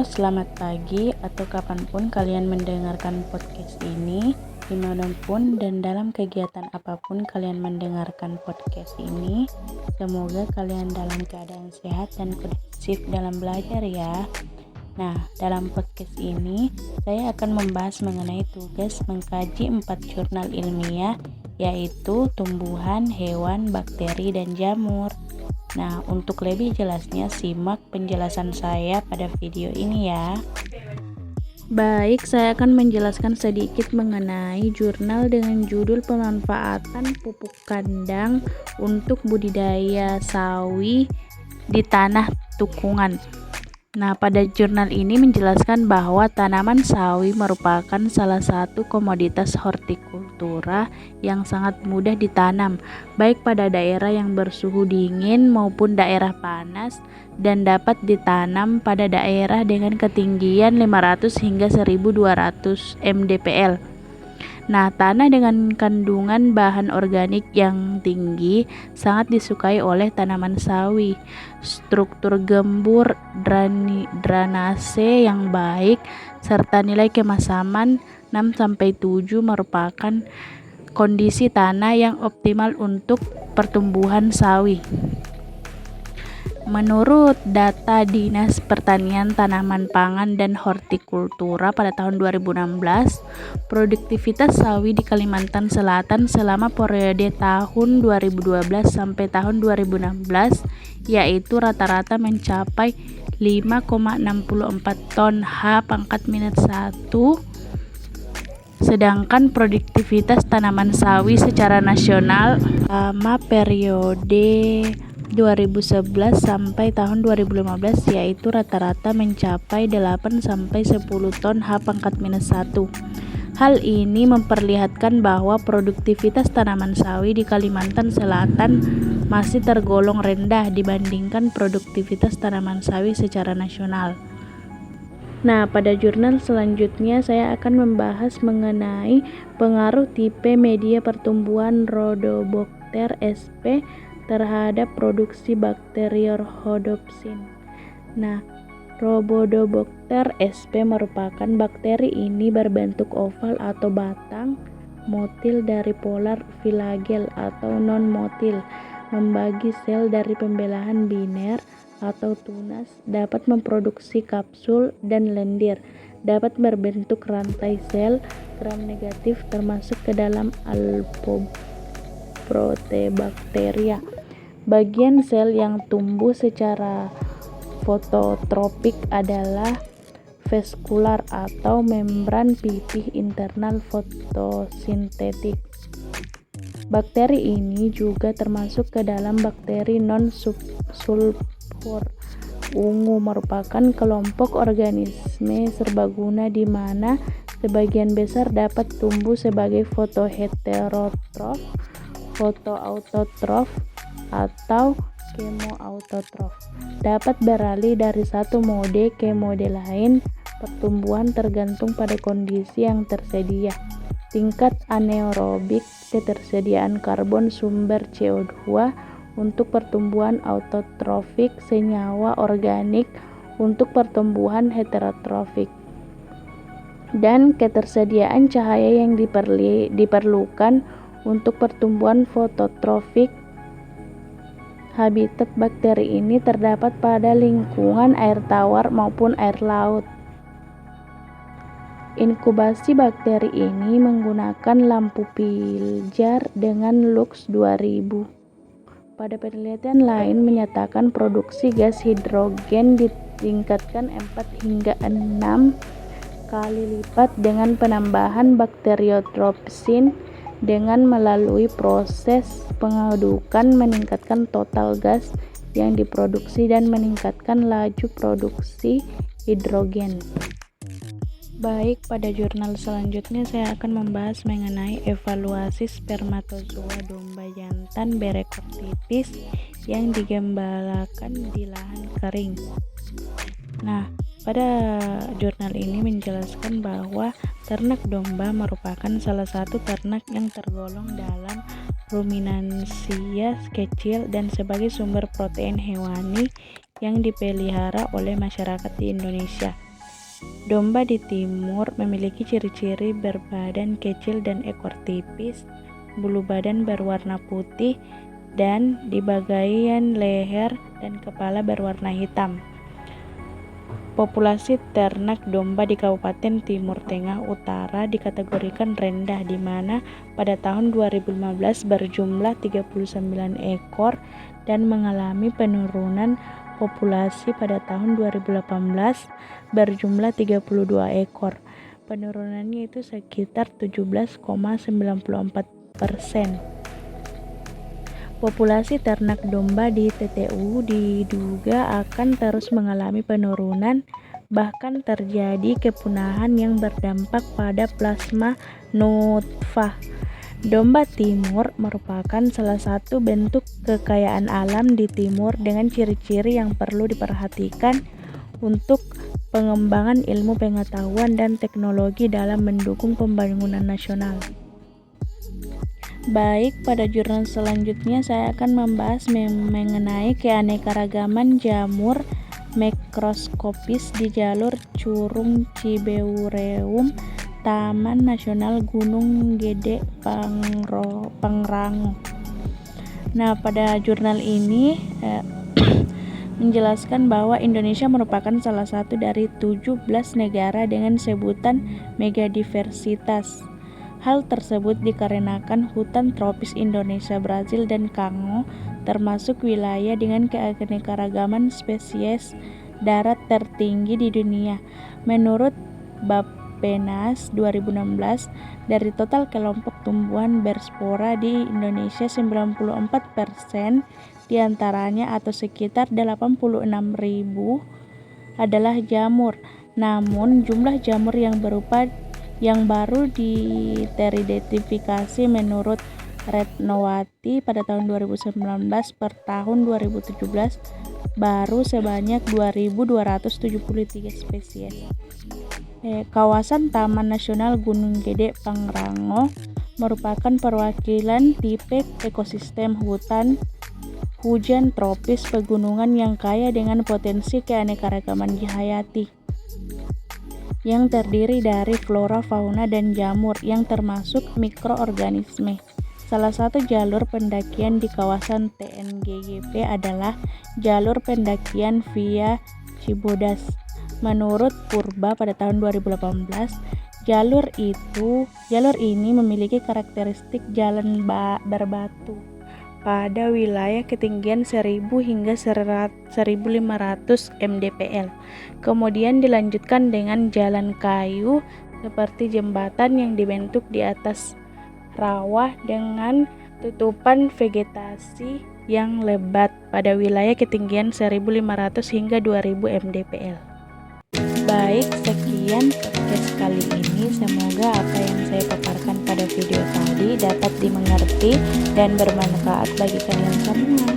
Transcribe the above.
selamat pagi atau kapanpun kalian mendengarkan podcast ini, dimanapun dan dalam kegiatan apapun kalian mendengarkan podcast ini. Semoga kalian dalam keadaan sehat dan kondusif dalam belajar ya. Nah, dalam podcast ini saya akan membahas mengenai tugas mengkaji 4 jurnal ilmiah, yaitu tumbuhan, hewan, bakteri, dan jamur. Nah, untuk lebih jelasnya simak penjelasan saya pada video ini ya. Baik, saya akan menjelaskan sedikit mengenai jurnal dengan judul pemanfaatan pupuk kandang untuk budidaya sawi di tanah tukungan. Nah, pada jurnal ini menjelaskan bahwa tanaman sawi merupakan salah satu komoditas hortikultura yang sangat mudah ditanam, baik pada daerah yang bersuhu dingin maupun daerah panas, dan dapat ditanam pada daerah dengan ketinggian 500 hingga 1200 mdpl. Nah, tanah dengan kandungan bahan organik yang tinggi sangat disukai oleh tanaman sawi. Struktur gembur, drainase yang baik, serta nilai kemasaman 6-7 merupakan kondisi tanah yang optimal untuk pertumbuhan sawi. Menurut data Dinas Pertanian Tanaman Pangan dan Hortikultura pada tahun 2016, produktivitas sawi di Kalimantan Selatan selama periode tahun 2012 sampai tahun 2016 yaitu rata-rata mencapai 5,64 ton H-1, sedangkan produktivitas tanaman sawi secara nasional selama periode 2011 sampai tahun 2015 yaitu rata-rata mencapai 8-10 ton H-1. Hal ini memperlihatkan bahwa produktivitas tanaman sawi di Kalimantan Selatan masih tergolong rendah dibandingkan produktivitas tanaman sawi secara nasional. Nah, pada jurnal selanjutnya saya akan membahas mengenai pengaruh tipe media pertumbuhan Rhodobacter sp terhadap produksi bakteri Rhodopsin. Nah, Rhodobacter sp merupakan bakteri ini berbentuk oval atau batang, motil dari polar, filagel atau non-motil, membagi sel dari pembelahan biner atau tunas, dapat memproduksi kapsul dan lendir, dapat berbentuk rantai sel gram negatif termasuk ke dalam Protobacteria. Bagian sel yang tumbuh secara fototropik adalah vaskular atau membran pipih internal fotosintetik. Bakteri ini juga termasuk ke dalam bakteri non-sulfur ungu, merupakan kelompok organisme serbaguna di mana sebagian besar dapat tumbuh sebagai fotoheterotrof, fotoautotrof, atau kemoautotrof. Dapat beralih dari satu mode ke mode lain. Pertumbuhan tergantung pada kondisi yang tersedia. Tingkat anaerobik, ketersediaan karbon sumber CO2 untuk pertumbuhan autotrofik, senyawa organik untuk pertumbuhan heterotrofik, dan ketersediaan cahaya yang diperlukan untuk pertumbuhan fototrofik. Habitat bakteri ini terdapat pada lingkungan air tawar maupun air laut. Inkubasi bakteri ini menggunakan lampu pijar dengan lux 2000. Pada penelitian lain menyatakan produksi gas hidrogen ditingkatkan 4 hingga 6 kali lipat dengan penambahan bakteriotropsin dengan melalui proses pengadukan, meningkatkan total gas yang diproduksi dan meningkatkan laju produksi hidrogen. Baik, pada jurnal selanjutnya saya akan membahas mengenai evaluasi spermatozoa domba jantan Berecortitis yang digembalakan di lahan kering. Nah, pada jurnal ini menjelaskan bahwa ternak domba merupakan salah satu ternak yang tergolong dalam ruminansia kecil dan sebagai sumber protein hewani yang dipelihara oleh masyarakat di Indonesia. Domba di timur memiliki ciri-ciri berbadan kecil dan ekor tipis, bulu badan berwarna putih, dan di bagian leher dan kepala berwarna hitam. Populasi ternak domba di Kabupaten Timur Tengah Utara dikategorikan rendah, di mana pada tahun 2015 berjumlah 39 ekor dan mengalami penurunan populasi pada tahun 2018 berjumlah 32 ekor. Penurunannya itu sekitar 17,94%. Populasi ternak domba di TTU diduga akan terus mengalami penurunan, bahkan terjadi kepunahan yang berdampak pada plasma nutfah. Domba timur merupakan salah satu bentuk kekayaan alam di timur dengan ciri-ciri yang perlu diperhatikan untuk pengembangan ilmu pengetahuan dan teknologi dalam mendukung pembangunan nasional. Baik, pada jurnal selanjutnya saya akan membahas mengenai keanekaragaman jamur mikroskopis di jalur Curug Cibeureum, Taman Nasional Gunung Gede Pangrango. Nah, pada jurnal ini menjelaskan bahwa Indonesia merupakan salah satu dari 17 negara dengan sebutan megadiversitas. Hal tersebut dikarenakan hutan tropis Indonesia, Brazil, dan Kongo termasuk wilayah dengan keanekaragaman spesies darat tertinggi di dunia. Menurut Bappenas 2016, dari total kelompok tumbuhan berspora di Indonesia 94% diantaranya atau sekitar 86.000 adalah jamur. Namun jumlah jamur yang baru teridentifikasi menurut Retnowati pada tahun 2019 per tahun 2017 baru sebanyak 2.273 spesies. Kawasan Taman Nasional Gunung Gede Pangrango merupakan perwakilan tipe ekosistem hutan hujan tropis pegunungan yang kaya dengan potensi keanekaragaman hayati, yang terdiri dari flora, fauna, dan jamur yang termasuk mikroorganisme. Salah satu jalur pendakian di kawasan TNGGP adalah jalur pendakian via Cibodas. Menurut Purba pada tahun 2018, jalur ini memiliki karakteristik jalan berbatu pada wilayah ketinggian 1000 hingga 1500 mdpl. Kemudian dilanjutkan dengan jalan kayu seperti jembatan yang dibentuk di atas rawa dengan tutupan vegetasi yang lebat pada wilayah ketinggian 1500 hingga 2000 mdpl. Baik, sekian podcast kali ini. Semoga apa yang saya paparkan pada video tadi dapat dimengerti dan bermanfaat bagi kalian semua.